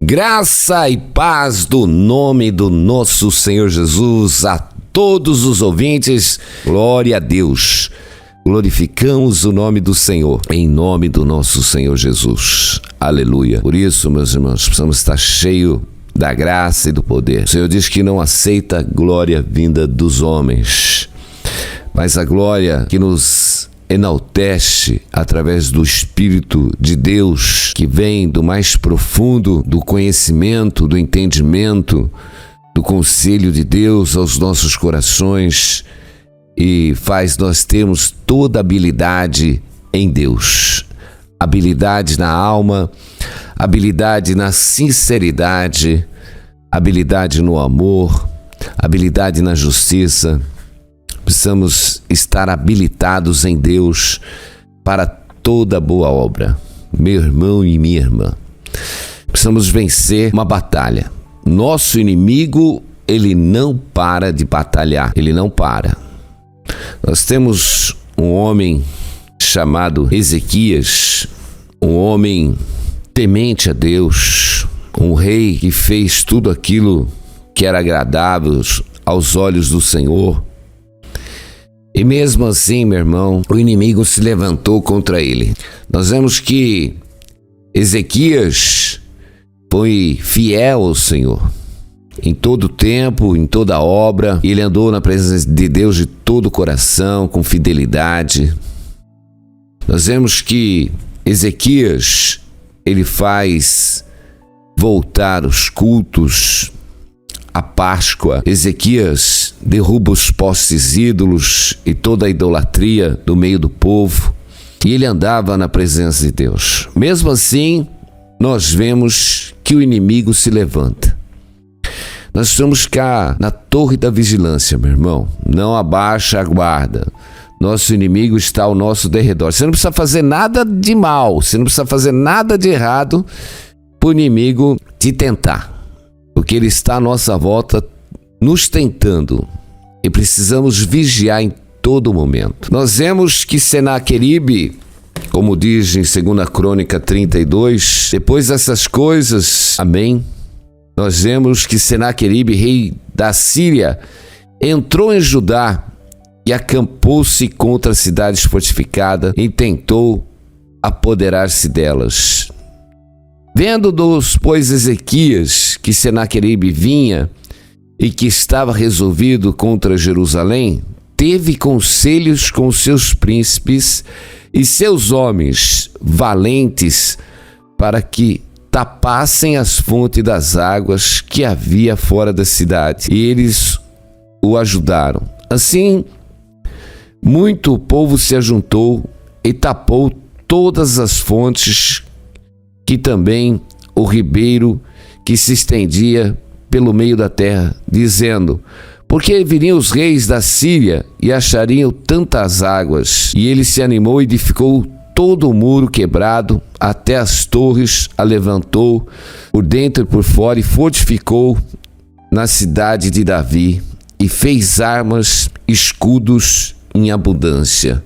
Graça e paz do nome do nosso Senhor Jesus a todos os ouvintes. Glória a Deus. Glorificamos o nome do Senhor, em nome do nosso Senhor Jesus. Aleluia. Por isso, meus irmãos, precisamos estar cheios da graça e do poder. O Senhor diz que não aceita glória vinda dos homens, mas a glória que nos enaltece através do Espírito de Deus, que vem do mais profundo do conhecimento, do entendimento, do conselho de Deus aos nossos corações e faz nós termos toda habilidade em Deus. Habilidade na alma, habilidade na sinceridade, habilidade no amor, habilidade na justiça. Precisamos estar habilitados em Deus para toda boa obra. Meu irmão e minha irmã, precisamos vencer uma batalha. Nosso inimigo, ele não para de batalhar, ele não para. Nós temos um homem chamado Ezequias, um homem temente a Deus, um rei que fez tudo aquilo que era agradável aos olhos do Senhor. E mesmo assim, meu irmão, o inimigo se levantou contra ele. Nós vemos que Ezequias foi fiel ao Senhor. Em todo tempo, em toda obra, ele andou na presença de Deus de todo o coração, com fidelidade. Nós vemos que Ezequias, ele faz voltar os cultos, a Páscoa. Ezequias derruba os postes ídolos e toda a idolatria do meio do povo, e ele andava na presença de Deus. Mesmo assim, nós vemos que o inimigo se levanta. Nós estamos cá na torre da vigilância, meu irmão. Não abaixa a guarda. Nosso inimigo está ao nosso derredor. Você não precisa fazer nada de mal, você não precisa fazer nada de errado para o inimigo te tentar, porque ele está à nossa volta nos tentando e precisamos vigiar em todo momento. Nós vemos que Senaqueribe, como diz em 2 Crônica 32, depois dessas coisas, amém, nós vemos que Senaqueribe, rei da Síria, entrou em Judá e acampou-se contra as cidades fortificadas e tentou apoderar-se delas. Vendo, pois, Ezequias que Senaqueribe vinha e que estava resolvido contra Jerusalém, teve conselhos com seus príncipes e seus homens valentes para que tapassem as fontes das águas que havia fora da cidade. E eles o ajudaram. Assim, muito o povo se ajuntou e tapou todas as fontes, que também o ribeiro que se estendia pelo meio da terra, dizendo: porque viriam os reis da Síria e achariam tantas águas. E ele se animou e edificou todo o muro quebrado, até as torres a levantou por dentro e por fora, e fortificou na cidade de Davi, e fez armas, escudos em abundância.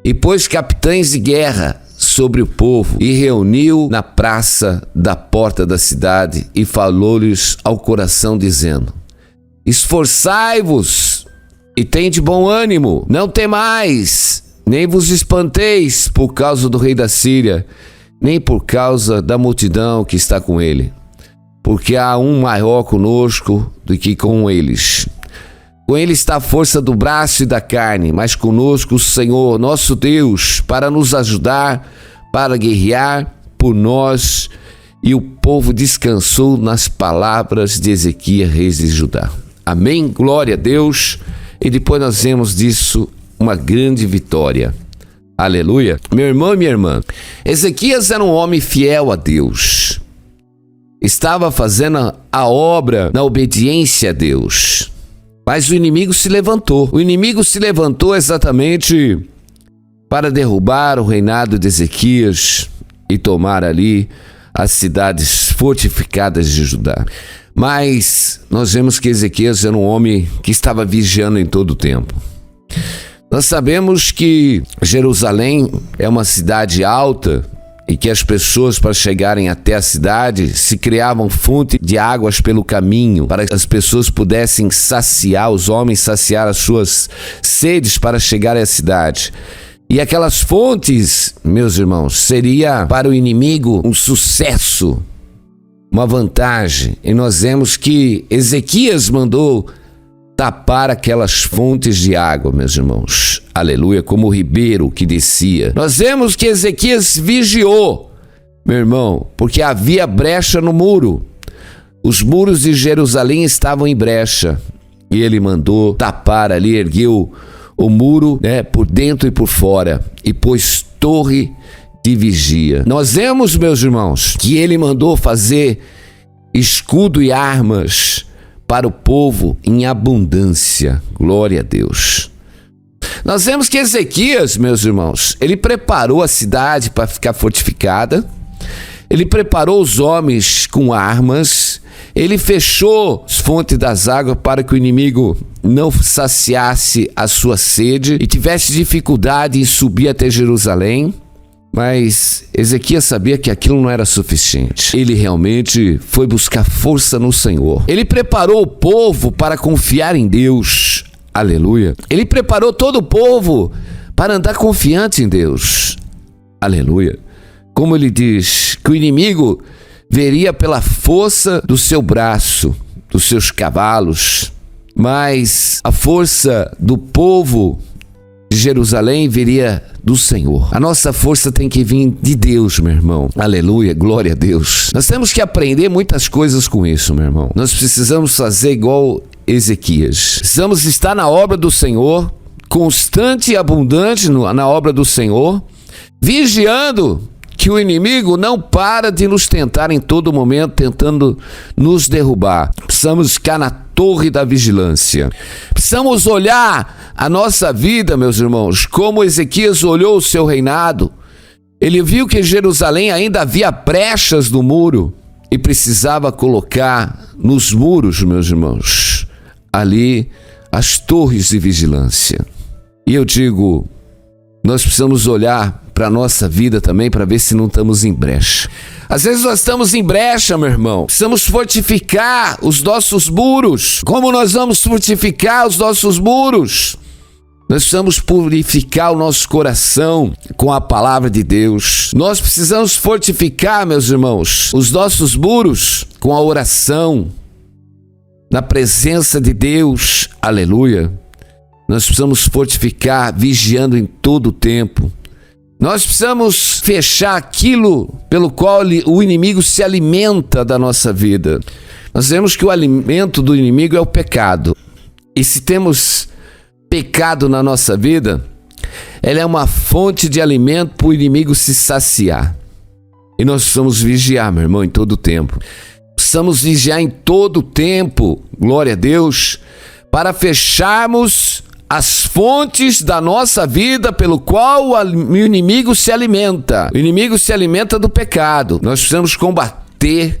E pôs capitães de guerra sobre o povo, e reuniu na praça da porta da cidade, e falou-lhes ao coração, dizendo: esforçai-vos e tende bom ânimo, não temais, nem vos espanteis por causa do rei da Síria, nem por causa da multidão que está com ele, porque há um maior conosco do que com eles. Com ele está a força do braço e da carne, mas conosco o Senhor, nosso Deus, para nos ajudar, para guerrear por nós. E o povo descansou nas palavras de Ezequias, rei de Judá. Amém? Glória a Deus. E depois nós vemos disso uma grande vitória. Aleluia. Meu irmão e minha irmã, Ezequias era um homem fiel a Deus. Estava fazendo a obra na obediência a Deus. Mas o inimigo se levantou. O inimigo se levantou exatamente para derrubar o reinado de Ezequias e tomar ali as cidades fortificadas de Judá. Mas nós vemos que Ezequias era um homem que estava vigiando em todo o tempo. Nós sabemos que Jerusalém é uma cidade alta e que as pessoas, para chegarem até a cidade, se criavam fonte de águas pelo caminho, para que as pessoas pudessem saciar, os homens saciar as suas sedes para chegar à cidade. E aquelas fontes, meus irmãos, seria para o inimigo um sucesso, uma vantagem. E nós vemos que Ezequias mandou tapar aquelas fontes de água, meus irmãos. Aleluia, como o ribeiro que descia. Nós vemos que Ezequias vigiou, meu irmão, porque havia brecha no muro. Os muros de Jerusalém estavam em brecha. E ele mandou tapar ali, ergueu o muro, por dentro e por fora, e pôs torre de vigia. Nós vemos, meus irmãos, que ele mandou fazer escudo e armas para o povo em abundância. Glória a Deus. Nós vemos que Ezequias, meus irmãos, ele preparou a cidade para ficar fortificada, ele preparou os homens com armas, ele fechou as fontes das águas para que o inimigo não saciasse a sua sede e tivesse dificuldade em subir até Jerusalém. Mas Ezequias sabia que aquilo não era suficiente. Ele realmente foi buscar força no Senhor. Ele preparou o povo para confiar em Deus. Aleluia. Ele preparou todo o povo para andar confiante em Deus. Aleluia. Como ele diz, que o inimigo veria pela força do seu braço, dos seus cavalos, mas a força do povo de Jerusalém viria do Senhor. A nossa força tem que vir de Deus, meu irmão. Aleluia, glória a Deus. Nós temos que aprender muitas coisas com isso, meu irmão. Nós precisamos fazer igual Ezequias. Precisamos estar na obra do Senhor, constante e abundante na obra do Senhor, vigiando que o inimigo não para de nos tentar em todo momento, tentando nos derrubar. Precisamos ficar na torre da vigilância. Precisamos olhar a nossa vida, meus irmãos, como Ezequias olhou o seu reinado. Ele viu que em Jerusalém ainda havia brechas no muro e precisava colocar nos muros, meus irmãos, ali as torres de vigilância. E eu digo, nós precisamos olhar para a nossa vida também para ver se não estamos em brecha. Às vezes nós estamos em brecha, meu irmão. Precisamos fortificar os nossos muros. Como nós vamos fortificar os nossos muros? Nós precisamos purificar o nosso coração com a palavra de Deus. Nós precisamos fortificar, meus irmãos, os nossos muros com a oração, na presença de Deus. Aleluia. Nós precisamos fortificar, vigiando em todo o tempo. Nós precisamos fechar aquilo pelo qual o inimigo se alimenta da nossa vida. Nós vemos que o alimento do inimigo é o pecado. E se temos pecado na nossa vida, ela é uma fonte de alimento para o inimigo se saciar. E nós precisamos vigiar, meu irmão, em todo o tempo. Precisamos vigiar em todo o tempo, glória a Deus, para fecharmos as fontes da nossa vida pelo qual o inimigo se alimenta. O inimigo se alimenta do pecado. Nós precisamos combater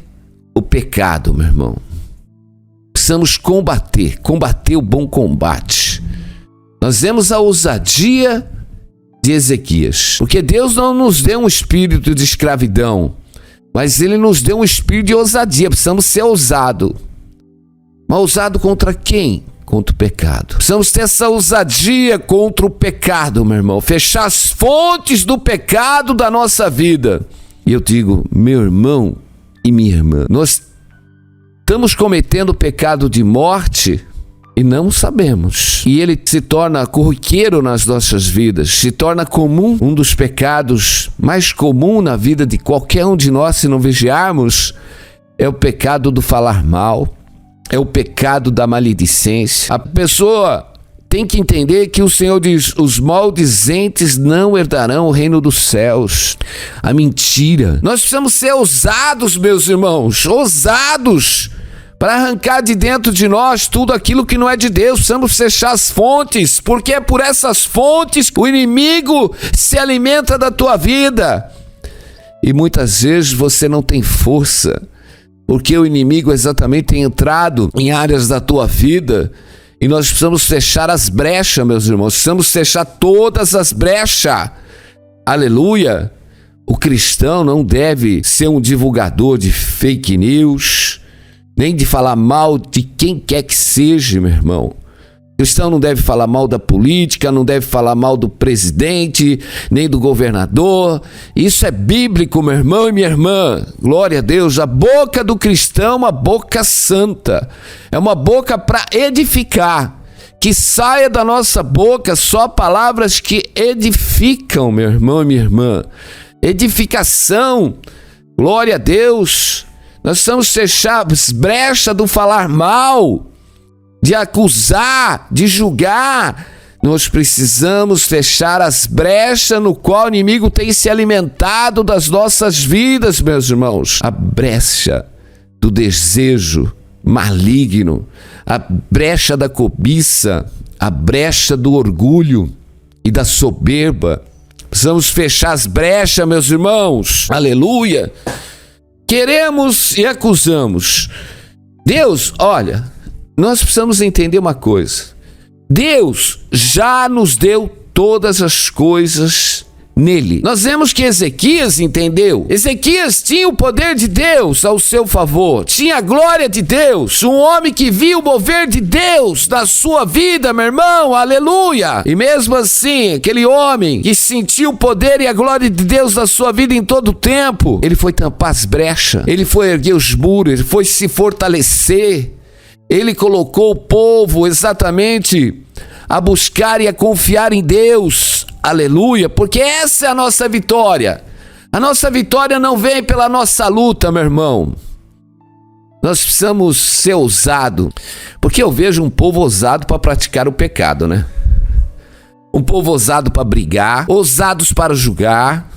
o pecado, meu irmão. Precisamos combater o bom combate. Nós vemos a ousadia de Ezequias. Porque Deus não nos deu um espírito de escravidão, mas Ele nos deu um espírito de ousadia. Precisamos ser ousados. Mas ousado contra quem? Contra o pecado. Precisamos ter essa ousadia contra o pecado, meu irmão. Fechar as fontes do pecado da nossa vida. E eu digo, meu irmão e minha irmã, nós estamos cometendo pecado de morte e não sabemos. E ele se torna corriqueiro nas nossas vidas, se torna comum. Um dos pecados mais comum na vida de qualquer um de nós, se não vigiarmos, é o pecado do falar mal. É o pecado da maledicência. A pessoa tem que entender que o Senhor diz, os maldizentes não herdarão o reino dos céus. A mentira. Nós precisamos ser ousados, meus irmãos, ousados, para arrancar de dentro de nós tudo aquilo que não é de Deus. Precisamos fechar as fontes, porque é por essas fontes que o inimigo se alimenta da tua vida. E muitas vezes você não tem força, porque o inimigo exatamente tem entrado em áreas da tua vida e nós precisamos fechar as brechas, meus irmãos. Precisamos fechar todas as brechas. Aleluia. O cristão não deve ser um divulgador de fake news, nem de falar mal de quem quer que seja, meu irmão. O cristão não deve falar mal da política, não deve falar mal do presidente, nem do governador. Isso é bíblico, meu irmão e minha irmã. Glória a Deus. A boca do cristão é uma boca santa. É uma boca para edificar. Que saia da nossa boca só palavras que edificam, meu irmão e minha irmã. Edificação. Glória a Deus. Nós estamos fechados, brecha do falar mal, de acusar, de julgar. Nós precisamos fechar as brechas no qual o inimigo tem se alimentado das nossas vidas, meus irmãos. A brecha do desejo maligno, a brecha da cobiça, a brecha do orgulho e da soberba. Precisamos fechar as brechas, meus irmãos. Aleluia! Queremos e acusamos. Deus, olha, nós precisamos entender uma coisa. Deus já nos deu todas as coisas nele. Nós vemos que Ezequias entendeu. Ezequias tinha o poder de Deus ao seu favor. Tinha a glória de Deus. Um homem que viu o mover de Deus na sua vida, meu irmão. Aleluia! E mesmo assim, aquele homem que sentiu o poder e a glória de Deus na sua vida em todo o tempo, ele foi tampar as brechas. Ele foi erguer os muros. Ele foi se fortalecer. Ele colocou o povo exatamente a buscar e a confiar em Deus. Aleluia, porque essa é a nossa vitória. A nossa vitória não vem pela nossa luta, meu irmão. Nós precisamos ser ousados, porque eu vejo um povo ousado para praticar o pecado, né? Um povo ousado para brigar, ousados para julgar,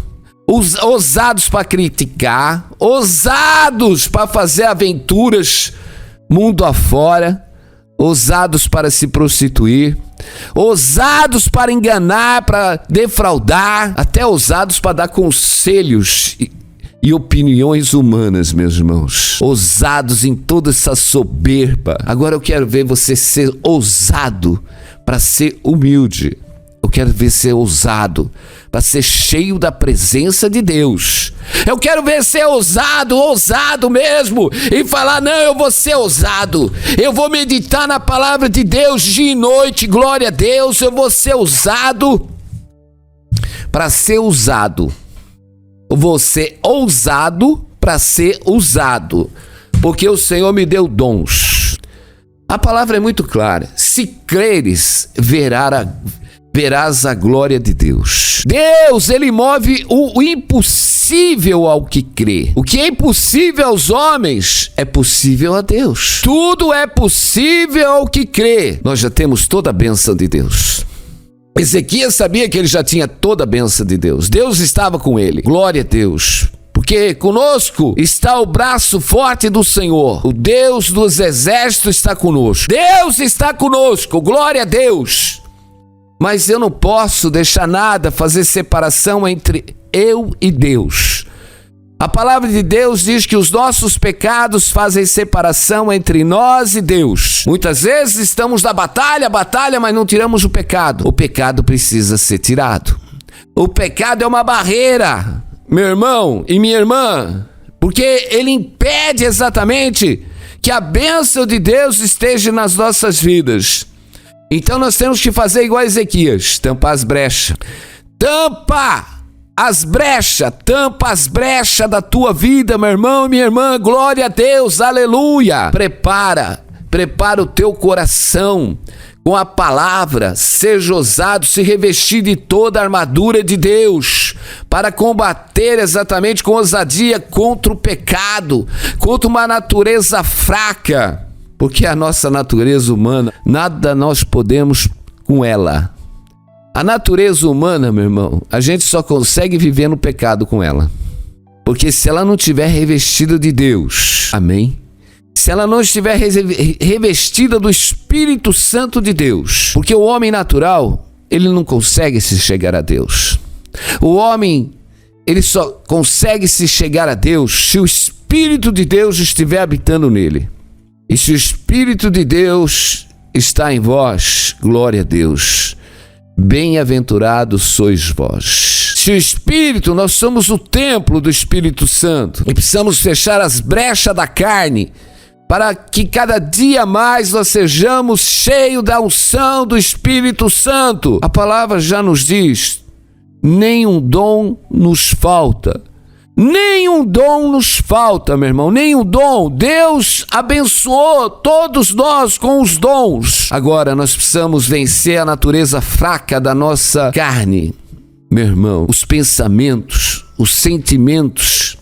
ousados para criticar, ousados para fazer aventuras mundo afora, ousados para se prostituir, ousados para enganar, para defraudar, até ousados para dar conselhos e opiniões humanas, meus irmãos. Ousados em toda essa soberba. Agora eu quero ver você ser ousado para ser humilde. Eu quero ver ser ousado para ser cheio da presença de Deus. Eu quero ver ser ousado mesmo, e falar, não, eu vou ser ousado. Eu vou meditar na palavra de Deus dia e noite, glória a Deus. Eu vou ser ousado para ser usado. Eu vou ser ousado para ser usado, porque o Senhor me deu dons. A palavra é muito clara. Se creres, verás a glória de Deus. Deus, ele move o impossível ao que crê. O que é impossível aos homens é possível a Deus. Tudo é possível ao que crê. Nós já temos toda a bênção de Deus. Ezequias sabia que ele já tinha toda a bênção de Deus. Deus estava com ele. Glória a Deus. Porque conosco está o braço forte do Senhor. O Deus dos exércitos está conosco. Deus está conosco. Glória a Deus. Mas eu não posso deixar nada fazer separação entre eu e Deus. A palavra de Deus diz que os nossos pecados fazem separação entre nós e Deus. Muitas vezes estamos na batalha, mas não tiramos o pecado. O pecado precisa ser tirado. O pecado é uma barreira, meu irmão e minha irmã, porque ele impede exatamente que a bênção de Deus esteja nas nossas vidas. Então nós temos que fazer igual a Ezequias, tampar as brechas. Tampa as brechas da tua vida, meu irmão e minha irmã, glória a Deus, aleluia. Prepara o teu coração com a palavra, seja ousado, se revestir de toda a armadura de Deus, para combater exatamente com ousadia contra o pecado, contra uma natureza fraca. Porque a nossa natureza humana, nada nós podemos com ela. A natureza humana, meu irmão, a gente só consegue viver no pecado com ela. Porque se ela não estiver revestida de Deus, amém? Se ela não estiver revestida do Espírito Santo de Deus, porque o homem natural, ele não consegue se chegar a Deus. O homem, ele só consegue se chegar a Deus se o Espírito de Deus estiver habitando nele. E se o Espírito de Deus está em vós, glória a Deus, bem-aventurados sois vós. enche o Espírito, nós somos o templo do Espírito Santo. E precisamos fechar as brechas da carne, para que cada dia mais nós sejamos cheios da unção do Espírito Santo. A palavra já nos diz, nenhum dom nos falta. Nenhum dom nos falta, meu irmão, nenhum dom. Deus abençoou todos nós com os dons. Agora nós precisamos vencer a natureza fraca da nossa carne, meu irmão. Os pensamentos, os sentimentos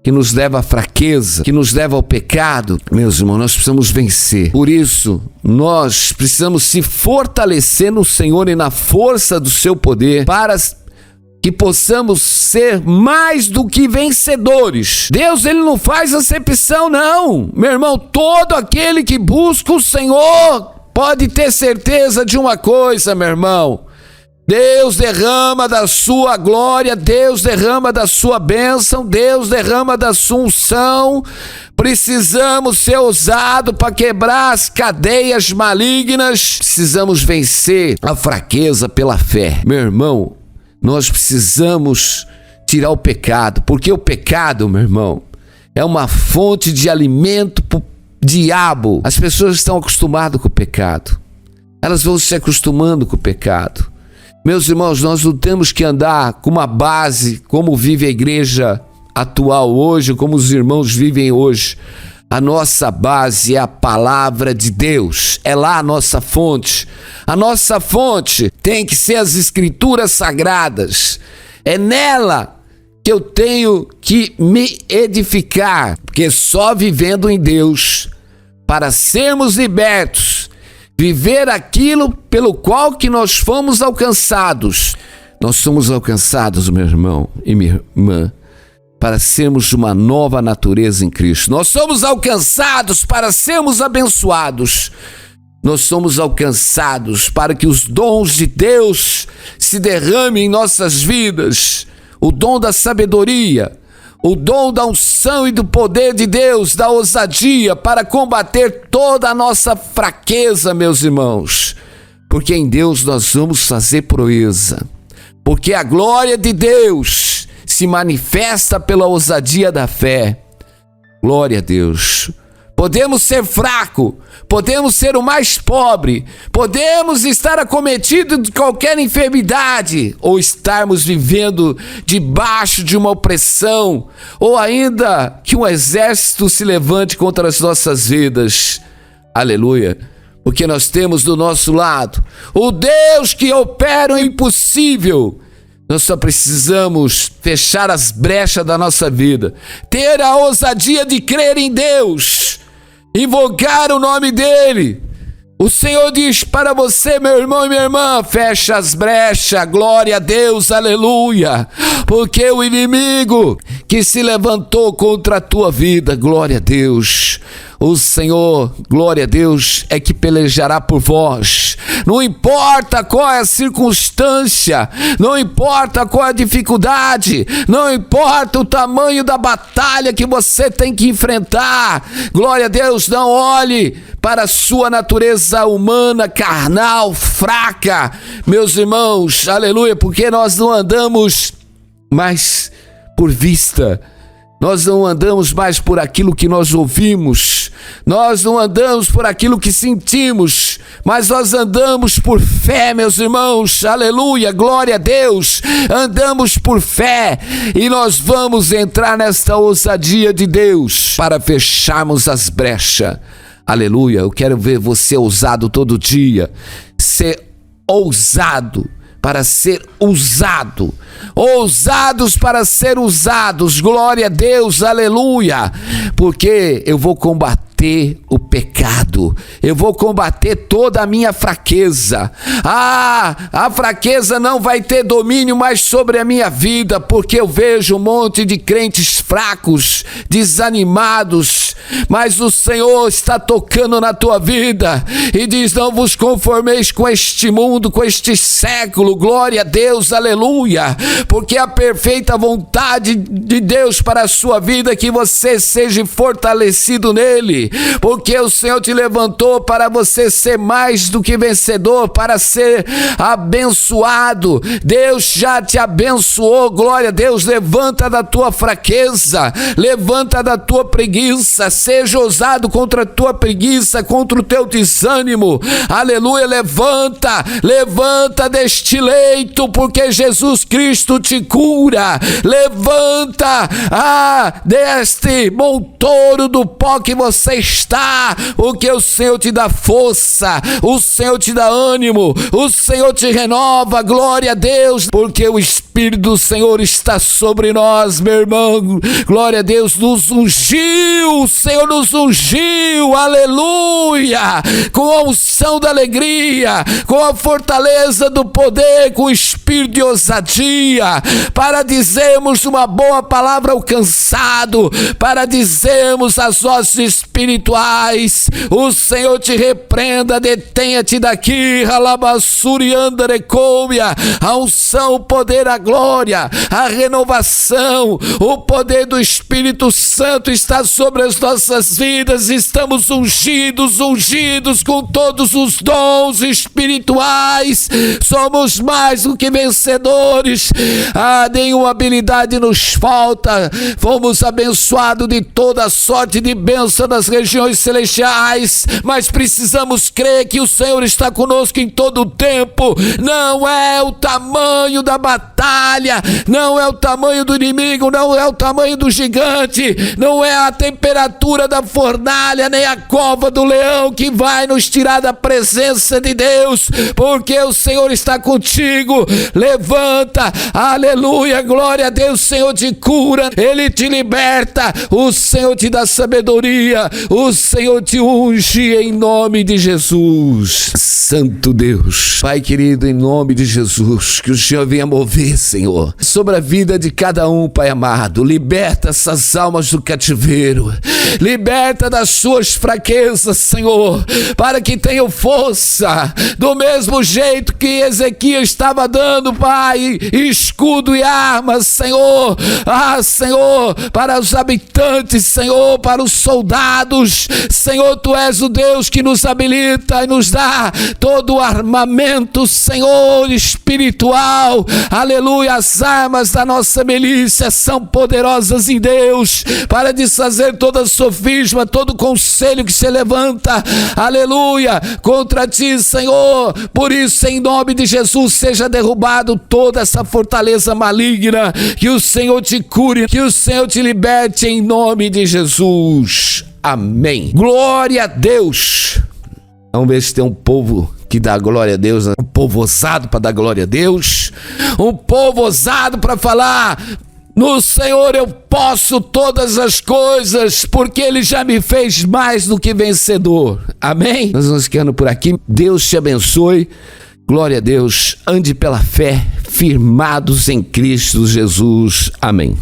que nos levam à fraqueza, que nos levam ao pecado, meus irmãos, nós precisamos vencer. Por isso, nós precisamos se fortalecer no Senhor e na força do seu poder para que possamos ser mais do que vencedores. Deus, ele não faz acepção, não. Meu irmão, todo aquele que busca o Senhor pode ter certeza de uma coisa, meu irmão. Deus derrama da sua glória, Deus derrama da sua bênção, Deus derrama da sua unção. Precisamos ser ousados para quebrar as cadeias malignas. Precisamos vencer a fraqueza pela fé. Meu irmão, nós precisamos tirar o pecado, porque o pecado, meu irmão, é uma fonte de alimento para o diabo. As pessoas estão acostumadas com o pecado, elas vão se acostumando com o pecado. Meus irmãos, nós não temos que andar com uma base como vive a igreja atual hoje, como os irmãos vivem hoje. A nossa base é a palavra de Deus, é lá a nossa fonte. A nossa fonte tem que ser as escrituras sagradas. É nela que eu tenho que me edificar, porque só vivendo em Deus, para sermos libertos, viver aquilo pelo qual que nós fomos alcançados. Nós somos alcançados, meu irmão e minha irmã, para sermos uma nova natureza em Cristo. Nós somos alcançados para sermos abençoados. Nós somos alcançados para que os dons de Deus se derramem em nossas vidas. O dom da sabedoria, o dom da unção e do poder de Deus, da ousadia para combater toda a nossa fraqueza, meus irmãos. Porque em Deus nós vamos fazer proeza. Porque a glória de Deus se manifesta pela ousadia da fé. Glória a Deus. Podemos ser fracos, podemos ser o mais pobre, podemos estar acometidos de qualquer enfermidade, ou estarmos vivendo debaixo de uma opressão, ou ainda que um exército se levante contra as nossas vidas. Aleluia! Porque nós temos do nosso lado o Deus que opera o impossível. Nós só precisamos fechar as brechas da nossa vida, ter a ousadia de crer em Deus, invocar o nome dele. O Senhor diz para você, meu irmão e minha irmã, fecha as brechas, glória a Deus, aleluia, porque o inimigo que se levantou contra a tua vida, glória a Deus, o Senhor, glória a Deus, é que pelejará por vós. Não importa qual é a circunstância, não importa qual é a dificuldade, não importa o tamanho da batalha que você tem que enfrentar, glória a Deus, não olhe para a sua natureza humana, carnal, fraca, meus irmãos, aleluia, porque nós não andamos mais por vista, nós não andamos mais por aquilo que nós ouvimos, nós não andamos por aquilo que sentimos, mas nós andamos por fé, meus irmãos, aleluia, glória a Deus, andamos por fé e nós vamos entrar nesta ousadia de Deus para fecharmos as brechas, aleluia. Eu quero ver você ousado todo dia, ser ousado para ser usado, ousados para ser usados, glória a Deus, aleluia, porque eu vou combater o pecado, eu vou combater toda a minha fraqueza. A fraqueza não vai ter domínio mais sobre a minha vida, porque eu vejo um monte de crentes fracos, desanimados, mas o Senhor está tocando na tua vida e diz: não vos conformeis com este mundo, com este século. Glória a Deus, aleluia, porque a perfeita vontade de Deus para a sua vida é que você seja fortalecido nele, porque o Senhor te levantou para você ser mais do que vencedor, para ser abençoado. Deus já te abençoou, glória a Deus. Levanta da tua fraqueza, levanta da tua preguiça, seja ousado contra a tua preguiça, contra o teu desânimo, aleluia. Levanta deste leito, porque Jesus Cristo te cura. Levanta deste montouro do pó que você está, porque o Senhor te dá força, o Senhor te dá ânimo, o Senhor te renova, glória a Deus, porque o Espírito do Senhor está sobre nós, meu irmão. Glória a Deus, nos ungiu, o Senhor nos ungiu, aleluia, com a unção da alegria, com a fortaleza do poder, com o espírito de ousadia, para dizermos uma boa palavra ao cansado, para dizermos as vozes espirituais: o Senhor te repreenda, detenha-te daqui, ralabassuri andarecômia. A unção, o poder, a glória, a renovação, o poder do Espírito Santo está sobre as nossas vidas. Estamos ungidos com todos os dons espirituais, somos mais do que vencedores. Nenhuma habilidade nos falta, fomos abençoados de toda sorte de bênção nas regiões celestiais, mas precisamos crer que o Senhor está conosco em todo o tempo. Não é o tamanho da batalha, não é o tamanho do inimigo, não é o tamanho do gigante, não é a temperatura da fornalha, nem a cova do leão que vai nos tirar da presença de Deus, porque o Senhor está contigo. Levanta, aleluia, glória a Deus. O Senhor te cura, Ele te liberta, o Senhor te dá sabedoria, o Senhor te unge em nome de Jesus. Santo Deus, Pai querido, em nome de Jesus, que o Senhor venha mover, Senhor, sobre a vida de cada um, Pai amado. Liberta essas almas do cativeiro, liberta das suas fraquezas, Senhor, para que tenham força, do mesmo jeito que Ezequias estava dando, Pai, escudo e armas, Senhor, Senhor, para os habitantes, Senhor, para os soldados, Senhor. Tu és o Deus que nos habilita e nos dá todo o armamento, Senhor, espiritual, aleluia. As armas da nossa milícia são poderosas em Deus para desfazer toda sofisma, todo conselho que se levanta, aleluia, contra ti, Senhor. Por isso, em nome de Jesus, seja derrubado toda essa fortaleza maligna, que o Senhor te cure, que o Senhor te liberte em nome de Jesus. Amém. Glória a Deus. Vamos ver se tem um povo que dá glória a Deus, um povo ousado para dar glória a Deus, um povo ousado para falar: no Senhor eu posso todas as coisas, porque Ele já me fez mais do que vencedor. Amém? Nós vamos ficando por aqui. Deus te abençoe. Glória a Deus. Ande pela fé, firmados em Cristo Jesus. Amém.